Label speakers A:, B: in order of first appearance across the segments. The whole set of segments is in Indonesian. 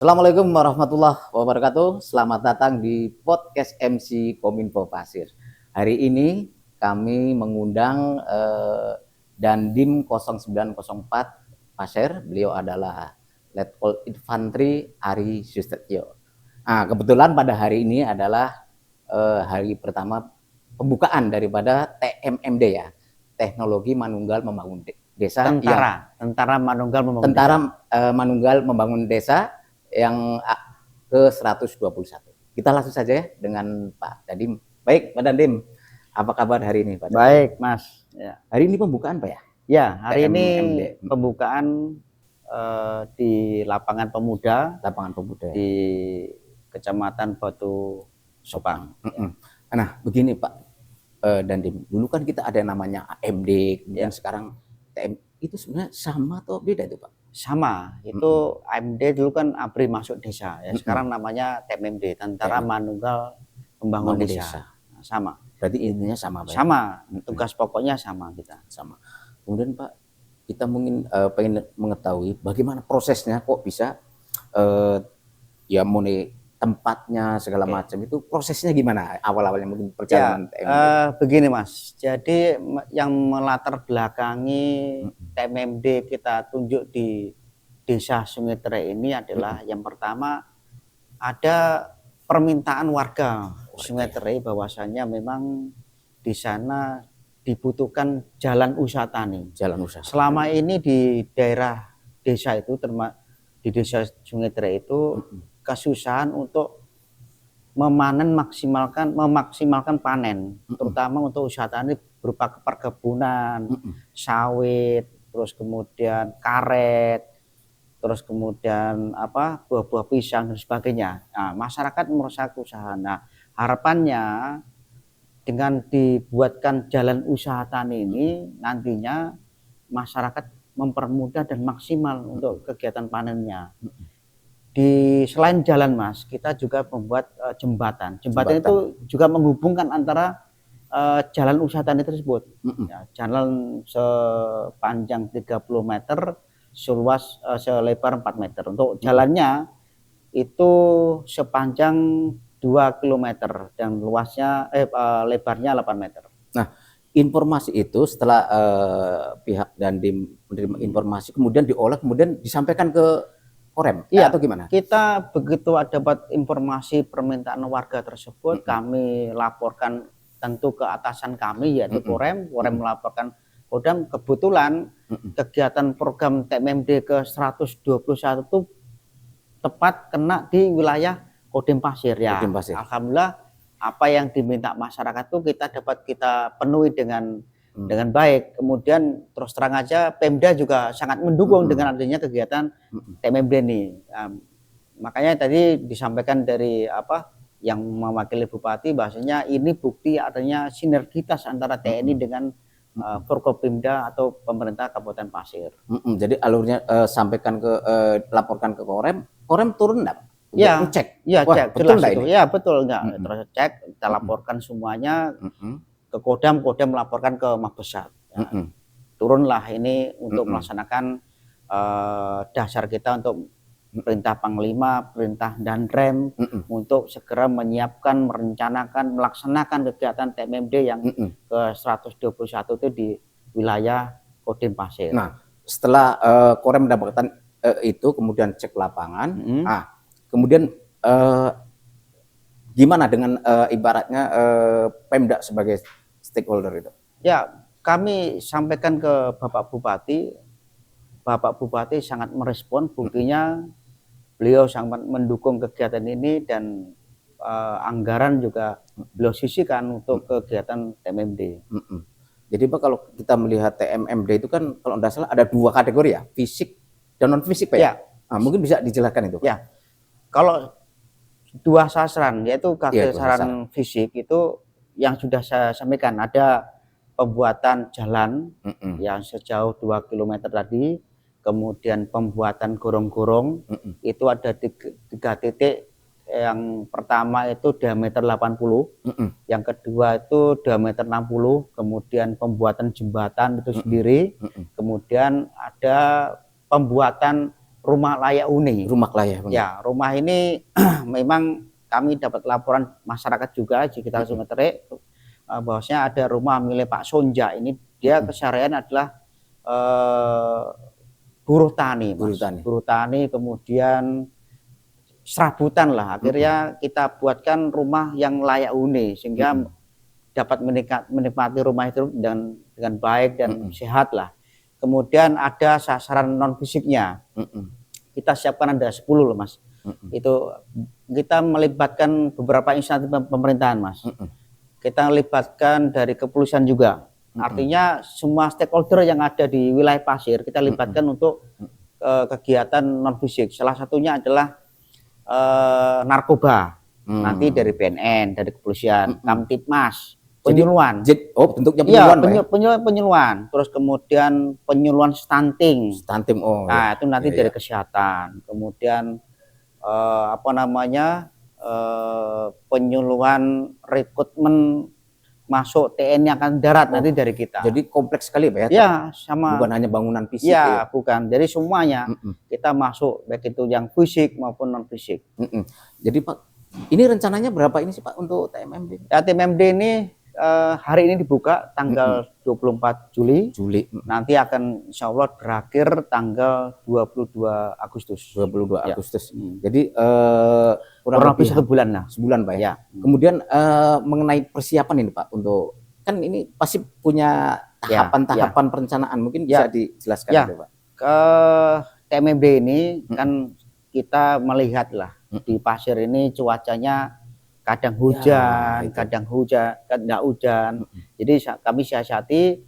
A: Assalamualaikum warahmatullahi wabarakatuh. Selamat datang di podcast MC Kominfo Pasir. Hari ini kami mengundang Dandim 0904 Pasir. Beliau adalah Letkol Infantri Ari Sustetyo. Nah, kebetulan pada hari ini adalah hari pertama pembukaan daripada TMMD ya, Teknologi Manunggal Membangun Desa.
B: Tentara
A: Manunggal Membangun Desa yang ke-121. Kita langsung saja ya dengan Pak Dandim. Baik, Pak Dandim. Apa kabar hari ini, Pak Dandim?
B: Baik, Mas.
A: Ya. Hari ini pembukaan, Pak ya?
B: Ya, hari ini
A: pembukaan
B: di Lapangan Pemuda
A: di
B: Kecamatan Batu Sopang.
A: Nah, begini Pak Dandim. Dulu kan kita ada yang namanya AMD, kemudian sekarang TM. Itu sebenarnya sama atau beda itu, Pak?
B: Sama, itu AMD dulu kan ABRI masuk desa, ya sekarang namanya TMMD, Tentara Manunggal Membangun Desa. Nah, sama.
A: Berarti intinya sama, Pak?
B: Sama, tugas pokoknya sama kita.
A: Sama. Kemudian Pak, kita mungkin pengen mengetahui bagaimana prosesnya kok bisa ya mulai tempatnya segala macam itu prosesnya gimana awal-awalnya mungkin perjalanan TMMD?
B: Begini Mas, jadi yang melatar belakangi TMMD kita tunjuk di Desa Sungai Terai ini adalah yang pertama ada permintaan warga Sungai Terai bahwasannya memang di sana dibutuhkan jalan usaha tani.
A: Jalan usaha.
B: Selama ini di daerah desa itu, di Desa Sungai Terai itu kesusahan untuk memaksimalkan panen, terutama untuk usaha tani berupa perkebunan, sawit, terus kemudian karet, terus kemudian buah-buah pisang dan sebagainya. Nah, masyarakat merusak usaha. Nah, harapannya dengan dibuatkan jalan usaha tani ini nantinya masyarakat mempermudah dan maksimal untuk kegiatan panennya. Selain jalan Mas, kita juga membuat jembatan. Jembatan itu juga menghubungkan antara jalan usaha tani tersebut. Ya, jalan sepanjang 30 meter, selebar 4 meter. Untuk jalannya itu sepanjang 2 km dan luasnya lebarnya 8 meter.
A: Nah, informasi itu setelah pihak Dandim menerima informasi kemudian diolah kemudian disampaikan ke Korem atau gimana?
B: Kita begitu dapat informasi permintaan warga tersebut, kami laporkan tentu ke atasan kami yaitu Korem melaporkan Kodam. Kebetulan kegiatan program TMMD ke-121 itu tepat kena di wilayah Kodim Pasir ya. Alhamdulillah apa yang diminta masyarakat itu kita penuhi dengan baik. Kemudian terus terang aja Pemda juga sangat mendukung dengan adanya kegiatan TMMD ini. Makanya tadi disampaikan dari yang mewakili Bupati bahasanya ini bukti adanya sinergitas antara TNI dengan Forkopimda atau pemerintah Kabupaten Pasir.
A: Jadi alurnya laporkan ke Korem turun enggak?
B: Ya,
A: cek.
B: Ya, cek.
A: Betul
B: jelas itu.
A: ini?
B: Ya, betul enggak. Terus cek, kita laporkan semuanya ke Kodam melaporkan ke Mabesat. Ya, turunlah ini untuk melaksanakan dasar kita untuk perintah Panglima, perintah Danrem untuk segera menyiapkan, merencanakan, melaksanakan kegiatan TMMD yang ke-121 itu di wilayah Kodim Pasir.
A: Nah, setelah Korem mendapatkan itu kemudian cek lapangan, kemudian gimana dengan ibaratnya Pemda sebagai stakeholder itu?
B: Ya, kami sampaikan ke Bapak Bupati. Bapak Bupati sangat merespon, buktinya beliau sangat mendukung kegiatan ini dan anggaran juga beliau sisihkan untuk kegiatan TMMD.
A: Jadi Pak, kalau kita melihat TMMD itu kan kalau tidak salah ada 2 kategori ya, fisik dan non fisik Pak ya? Nah, mungkin bisa dijelaskan itu Pak?
B: Ya, kalau 2 sasaran yaitu sasaran fisik itu yang sudah saya sampaikan, ada pembuatan jalan yang sejauh 2 km tadi, kemudian pembuatan gorong-gorong itu ada 3 titik. Yang pertama itu diameter 80, yang kedua itu diameter 60, kemudian pembuatan jembatan itu sendiri, kemudian ada pembuatan rumah layak huni.
A: Rumah layak huni.
B: Ya, rumah ini memang kami dapat laporan masyarakat juga di sekitar Sungai Terek bahwasanya ada rumah milik Pak Sonja. Ini dia keseharian adalah buruh tani, Mas. Buruh tani, kemudian serabutan lah. Akhirnya kita buatkan rumah yang layak huni sehingga dapat menikmati rumah itu dengan baik dan sehat lah. Kemudian ada sasaran non fisiknya. Kita siapkan ada 10 loh, Mas. Itu kita melibatkan beberapa instansi pemerintahan, Mas. Kita libatkan dari kepolisian juga. Artinya semua stakeholder yang ada di wilayah Pasir kita libatkan untuk kegiatan non fisik. Salah satunya adalah narkoba. Nanti dari BNN, dari kepolisian, Kamtibmas, penyuluhan.
A: Bentuknya penyuluhan,
B: penyuluhan. Terus kemudian penyuluhan stunting. Nah, itu nanti dari kesehatan. Kemudian penyuluhan rekrutmen masuk TNI Angkatan Darat nanti dari kita.
A: Jadi kompleks sekali, Pak ya?
B: Ya, sama.
A: Bukan hanya bangunan fisik.
B: Ya, bukan. Jadi semuanya kita masuk, baik itu yang fisik maupun non fisik.
A: Jadi Pak, ini rencananya berapa ini sih Pak untuk TMMD?
B: Ya, TMMD ini hari ini dibuka tanggal 24 Juli. Nanti akan insya Allah berakhir tanggal 22 Agustus.
A: 22 Agustus. Jadi
B: kurang lebih 1 bulan lah.
A: Sebulan Pak ya. Kemudian mengenai persiapan ini Pak, untuk kan ini pasti punya tahapan-tahapan perencanaan, mungkin bisa dijelaskan itu Pak.
B: TMMD ini kan kita melihat lah di Pasir ini cuacanya kadang hujan, kadang tidak hujan. Jadi kami siasati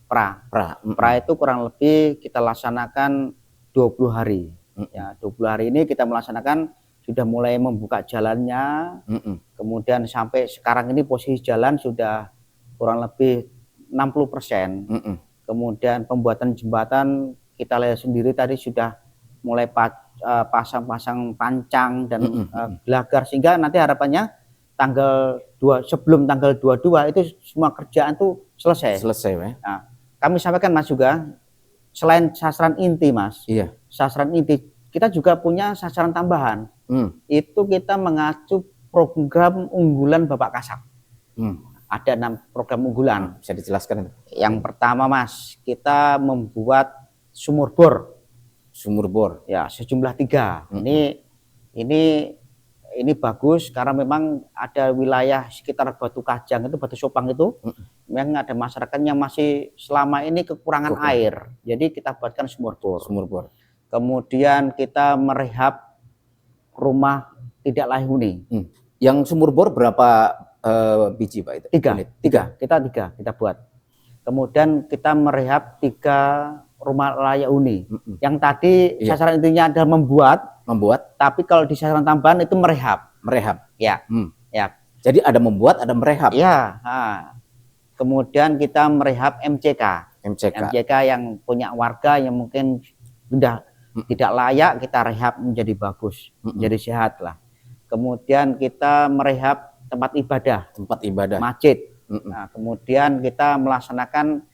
B: pra itu kurang lebih kita laksanakan 20 hari. Ya, 20 hari ini kita melaksanakan, sudah mulai membuka jalannya. Kemudian sampai sekarang ini posisi jalan sudah kurang lebih 60%. Kemudian pembuatan jembatan kita lihat sendiri tadi sudah mulai pasang-pasang pancang dan gelagar, sehingga nanti harapannya sebelum tanggal 22 itu semua kerjaan tuh selesai. Nah, kami sampaikan Mas juga, selain sasaran inti Mas, sasaran inti kita juga punya sasaran tambahan. Itu kita mengacu program unggulan Bapak Kasat. Ada 6 program unggulan.
A: Bisa dijelaskan?
B: Yang pertama Mas, kita membuat sumur bor ya sejumlah 3. Ini bagus karena memang ada wilayah sekitar Batu Kajang itu, Batu Sopang itu memang ada masyarakat yang masih selama ini kekurangan air, jadi kita buatkan sumur bor. Kemudian kita merehab rumah tidak layak huni.
A: Yang sumur bor berapa biji Pak itu?
B: 3 kita buat. Kemudian kita merehab 3 rumah layak huni. Yang tadi sasaran intinya adalah membuat, tapi kalau di sasaran tambahan itu merehab. Ya.
A: Jadi ada membuat, ada merehab.
B: Ya. Kemudian kita merehab MCK yang punya warga yang mungkin sudah tidak layak, kita rehab menjadi bagus, menjadi sehat lah. Kemudian kita merehab tempat ibadah, masjid. Nah, kemudian kita melaksanakan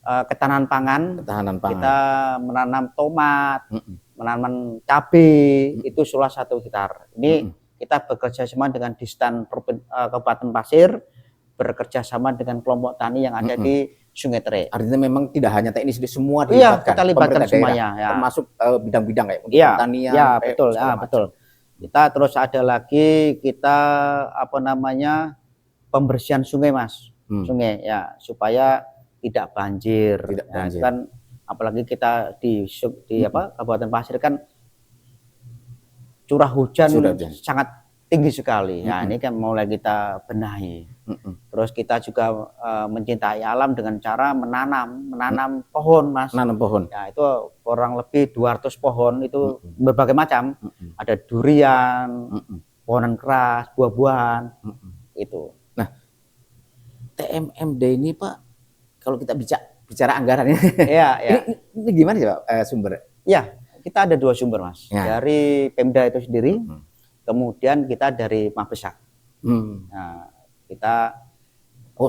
B: ketahanan pangan. Kita menanam tomat, menanam cabai, itu salah 1 hektar. Ini kita bekerja sama dengan Distan Kabupaten Pasir, bekerja sama dengan kelompok tani yang ada di Sungai Terek.
A: Artinya memang tidak hanya teknis, semua dilibatkan.
B: Kita libatkan semuanya.
A: Termasuk bidang-bidang kayak pertanian.
B: Ya, betul. Kita terus ada lagi pembersihan sungai Mas. Sungai ya, supaya tidak banjir. Kan apalagi kita di Kabupaten Pasir kan curah hujan sangat tinggi sekali. Nah, ini kan mulai kita benahi. Terus kita juga mencintai alam dengan cara menanam pohon Mas. Ya, itu kurang lebih 200 pohon itu berbagai macam. Ada durian, pohonan keras, buah-buahan itu.
A: Nah, TMMD ini Pak, kalau kita bicara anggaran ini, ini gimana sih Pak sumber?
B: Ya, kita ada 2 sumber Mas. Dari Pemda itu sendiri, kemudian kita dari Mabesa. Nah, kita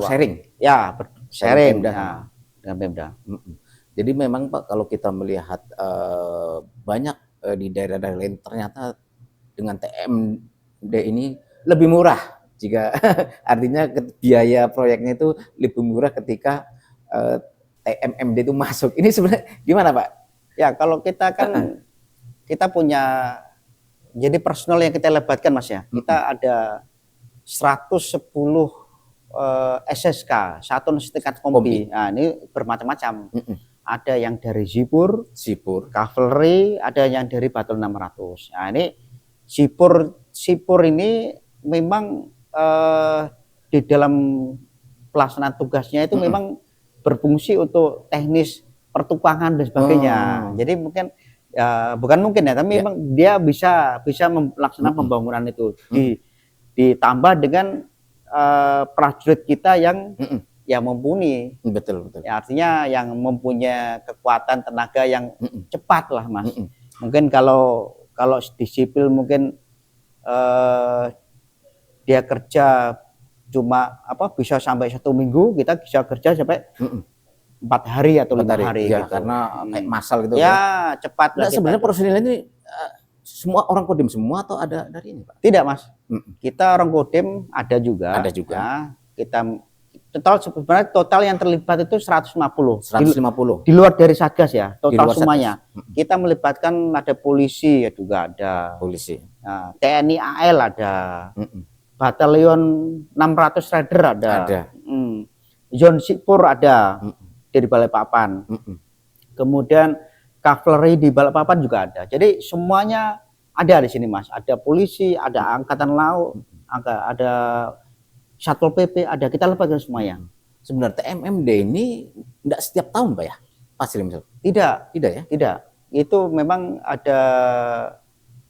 A: sharing.
B: Ya, sharing dengan Pemda.
A: Jadi memang Pak kalau kita melihat banyak di daerah-daerah lain ternyata dengan TMD ini lebih murah jika artinya biaya proyeknya itu lebih murah ketika TMMD itu masuk. Ini sebenarnya gimana Pak?
B: Ya, kalau kita kan kita punya jadi personal yang kita lebatkan Mas ya. Kita ada 110 SSK, satuan setingkat kompi. Nah, ini bermacam-macam. Ada yang dari Sipur, Cavalry, ada yang dari Batalion 600. Nah, ini Sipur ini memang di dalam pelaksanaan tugasnya itu memang berfungsi untuk teknis pertukangan dan sebagainya. Jadi mungkin bukan mungkin ya, tapi memang dia bisa melaksanakan pembangunan itu. Ditambah dengan prajurit kita yang mumpuni.
A: Betul.
B: Ya, artinya yang mempunyai kekuatan tenaga yang cepat lah Mas. Mungkin kalau di sipil mungkin dia kerja cuma bisa sampai 1 minggu, kita bisa kerja sampai 4 hari atau 5 hari
A: ya,
B: gitu.
A: Karena kayak masal gitu
B: ya. Cepat.
A: Nah, sebenarnya personil ini semua orang Kodim semua atau ada dari ini Pak?
B: Tidak Mas. Kita orang Kodim ada juga. Ya, kita total yang terlibat itu 150. Di luar dari Satgas ya, total semuanya. Kita melibatkan ada polisi ya juga ada. Nah, TNI AL ada. Batalion 600 Rider ada. Zon Sipur ada di Balikpapan. Kemudian Cavalry di Balikpapan juga ada. Jadi semuanya ada di sini Mas. Ada polisi, ada angkatan laut, ada Satpol PP, ada, kita lepaskan semuanya.
A: Sebenarnya TMMD ini enggak setiap tahun Pak ya? Pasti misal.
B: Tidak
A: ya?
B: Tidak. Itu memang ada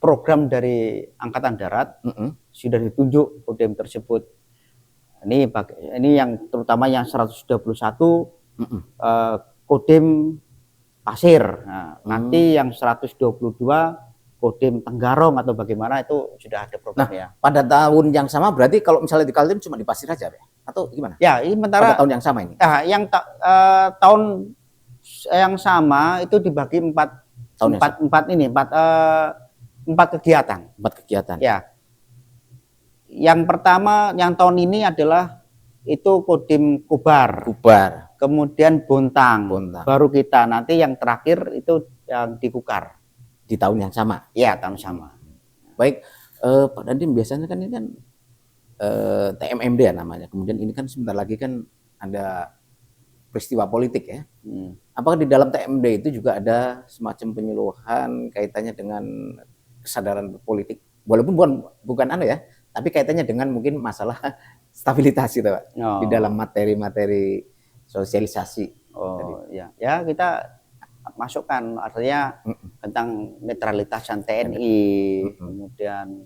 B: program dari Angkatan Darat, sudah ditunjuk Kodim tersebut. Ini yang terutama yang 121 Kodim Pasir. Nah, nanti yang 122 Kodim Tenggarong atau bagaimana itu sudah ada program ya.
A: Pada tahun yang sama berarti kalau misalnya di Kaltim cuma di Pasir aja ya? Atau gimana?
B: Ya, ini
A: pada tahun yang sama ini.
B: Yang tahun yang sama itu dibagi empat kegiatan.
A: 4 kegiatan.
B: Ya. Yang pertama yang tahun ini adalah itu Kodim Kubar. Kemudian Bontang. Baru kita nanti yang terakhir itu yang di Kukar.
A: Di tahun yang sama?
B: Ya, tahun sama.
A: Baik, Pak Dandim, biasanya kan ini kan TMMD ya namanya. Kemudian ini kan sebentar lagi kan ada peristiwa politik ya. Apakah di dalam TMMD itu juga ada semacam penyuluhan kaitannya dengan kesadaran politik? Walaupun bukan ya, tapi kaitannya dengan mungkin masalah stabilitas gitu Pak. Di dalam materi-materi sosialisasi.
B: Ya, kita masukkan artinya tentang netralitasan TNI, kemudian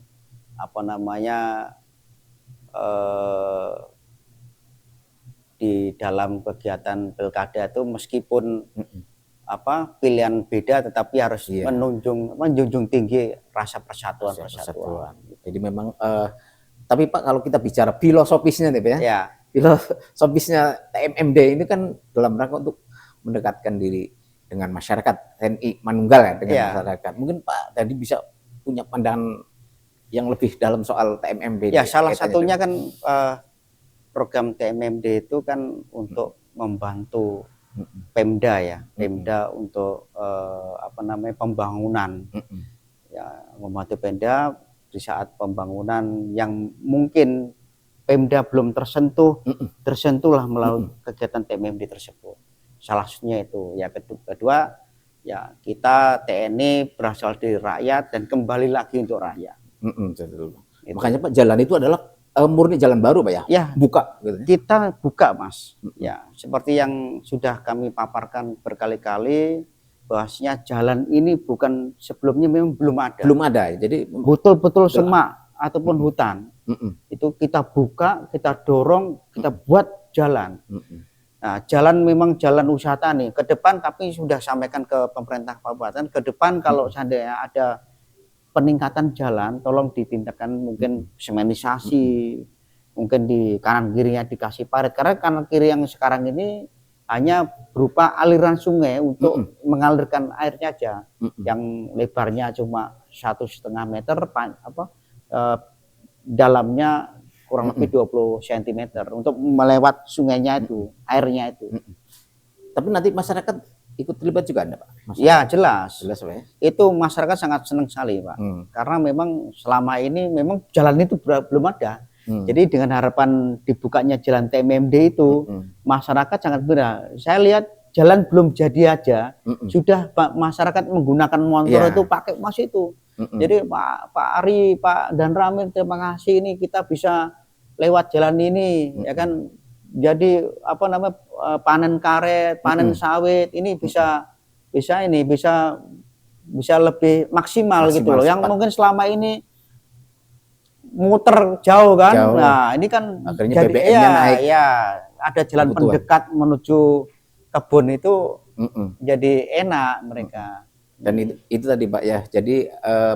B: di dalam kegiatan pilkada itu meskipun pilihan beda tetapi harus menjunjung tinggi rasa persatuan.
A: Jadi memang tapi Pak kalau kita bicara filosofisnya nih Pak ya. Filosofisnya TMMD ini kan dalam rangka untuk mendekatkan diri dengan masyarakat, TNI Manunggal ya dengan masyarakat. Mungkin Pak tadi bisa punya pandangan yang lebih dalam soal TMMD.
B: Ya, salah satunya kan program TMMD itu kan untuk membantu Pemda ya, Pemda untuk pembangunan. Ya, membantu Pemda di saat pembangunan yang mungkin Pemda belum tersentuhlah melalui kegiatan TMMD tersebut. Salah satunya itu. Ya, kedua ya kita TNI berasal dari rakyat dan kembali lagi untuk rakyat.
A: Makanya Pak jalan itu adalah murni jalan baru Pak ya?
B: Ya,
A: buka gitu.
B: Kita buka Mas. Ya, seperti yang sudah kami paparkan berkali-kali bahwasanya jalan ini bukan sebelumnya memang belum ada.
A: Belum ada. Jadi
B: betul-betul semak ataupun hutan. Itu kita buka, kita dorong, kita buat jalan. Nah, jalan memang jalan usaha tani ke depan, tapi sudah sampaikan ke pemerintah kabupaten ke depan kalau seandainya ada peningkatan jalan, tolong ditindakan mungkin semenisasi, mungkin di kanan kirinya dikasih parit karena kanan kiri yang sekarang ini hanya berupa aliran sungai untuk mengalirkan airnya aja, yang lebarnya cuma 1,5 meter, dalamnya kurang lebih 20 cm untuk melewat sungainya itu, airnya itu.
A: Tapi nanti masyarakat ikut terlibat juga Anda, Pak? Masyarakat.
B: Ya jelas,
A: Jelas, Pak.
B: itu masyarakat sangat senang sekali, Pak. Karena memang selama ini memang jalan itu belum ada. Jadi dengan harapan dibukanya jalan TMMD itu, masyarakat sangat berat. Saya lihat jalan belum jadi aja, sudah masyarakat menggunakan motor itu pakai mas itu. Jadi Pak Ari, Pak dan Ramil, terima kasih, ini kita bisa lewat jalan ini, ya kan. Jadi apa namanya, panen karet, panen sawit ini bisa lebih maksimal gitu loh. Yang mungkin selama ini muter jauh kan. Nah, ini kan
A: akhirnya BBM-nya naik.
B: Ya, ada jalan pendekat menuju kebun itu jadi enak mereka.
A: Dan itu tadi Pak ya. Jadi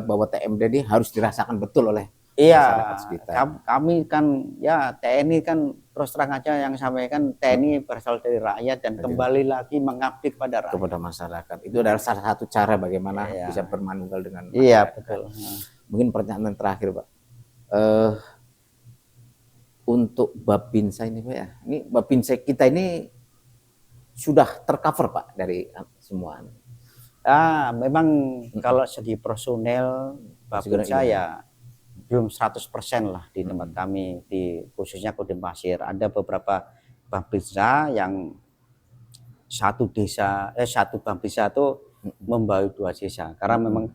A: bahwa TMD ini harus dirasakan betul oleh
B: masyarakat sekitar. Kami kan ya TNI kan terus terang aja yang sampaikan, TNI berasal dari rakyat dan kembali lagi mengabdi kepada rakyat.
A: Kepada masyarakat. Itu adalah salah satu cara bagaimana bisa bermanunggal dengan masyarakat.
B: Iya, betul.
A: Mungkin pertanyaan terakhir Pak. Untuk Babinsa ini Pak ya, ini Babinsa kita ini sudah tercover Pak dari semua.
B: Memang kalau segi personel Babinsa ya belum 100% lah di tempat kami, di khususnya Kodim Pasir. Ada beberapa Babinsa yang satu Babinsa itu membawa 2 desa karena memang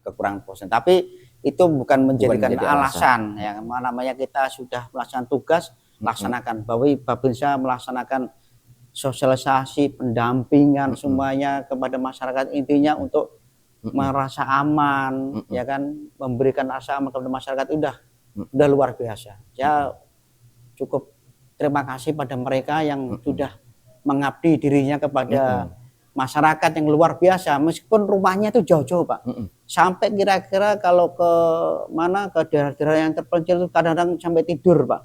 B: kekurangan personel. Tapi itu bukan menjadikan alasan. Yang namanya kita sudah melaksanakan tugas, laksanakan. Bahwa Babinsa melaksanakan sosialisasi, pendampingan semuanya kepada masyarakat, intinya untuk merasa aman, ya kan, memberikan rasa aman kepada masyarakat, udah luar biasa. Ya cukup terima kasih pada mereka yang sudah mengabdi dirinya kepada masyarakat yang luar biasa, meskipun rumahnya itu jauh-jauh Pak. Sampai kira-kira kalau ke daerah-daerah yang terpencil itu kadang-kadang sampai tidur Pak.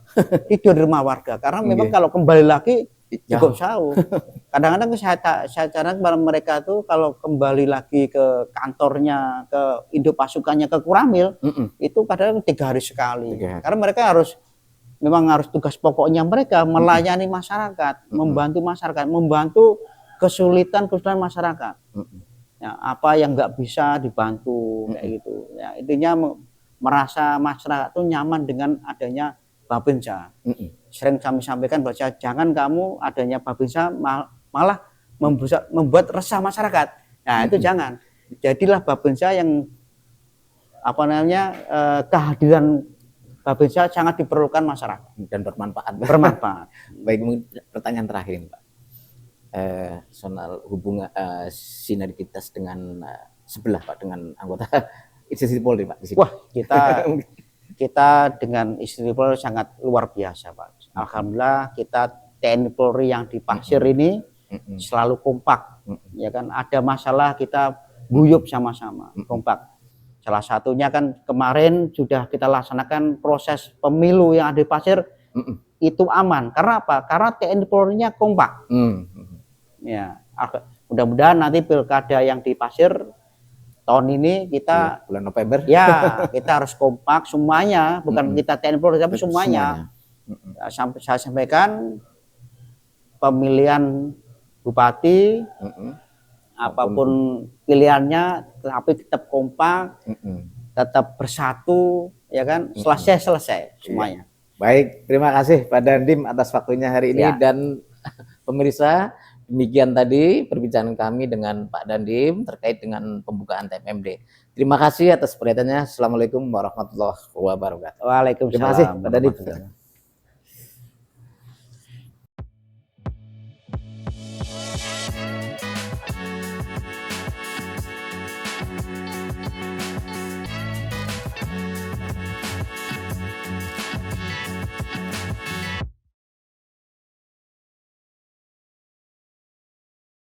B: Tidur di rumah warga karena memang kalau kembali lagi cukup jauh. Kadang-kadang saya catat kepada mereka tuh kalau kembali lagi ke kantornya, ke induk pasukannya, ke Kuramil, itu kadang 3 hari sekali. Karena mereka memang harus tugas pokoknya mereka melayani masyarakat, membantu masyarakat, membantu kesulitan masyarakat. Ya, apa yang nggak bisa dibantu kayak gitu. Ya, intinya merasa masyarakat itu nyaman dengan adanya Babinsa. Sering kami sampaikan bahwa jangan kamu adanya Babinsa malah membuat resah masyarakat. Nah, itu jangan. Jadilah Babinsa yang kehadiran Babinsa sangat diperlukan masyarakat
A: dan bermanfaat. Baik, mungkin pertanyaan terakhir ini Pak. Soal hubungan sinergitas dengan sebelah Pak, dengan anggota institusi Polri Pak di sini.
B: Wah, kita dengan institusi Polri sangat luar biasa Pak. Alhamdulillah kita TNI Polri yang di Pasir ini selalu kompak, ya kan. Ada masalah kita guyup sama-sama, kompak. Salah satunya kan kemarin sudah kita laksanakan proses pemilu yang ada di Pasir, itu aman. Karena apa? Karena TNI Polri-nya kompak. Ya, mudah-mudahan nanti pilkada yang di Pasir tahun ini kita
A: bulan November
B: ya kita harus kompak semuanya, bukan kita TNI Polri tapi semuanya. Saya sampaikan pemilihan bupati apapun pilihannya, tapi tetap kompak, tetap bersatu, ya kan, selesai semuanya.
A: Baik, terima kasih Pak Dandim atas waktunya hari ini dan pemirsa. Demikian tadi perbincangan kami dengan Pak Dandim terkait dengan pembukaan TMMD. Terima kasih atas perhatiannya. Assalamualaikum warahmatullahi wabarakatuh.
B: Waalaikumsalam.
A: Terima kasih Pak Dandim.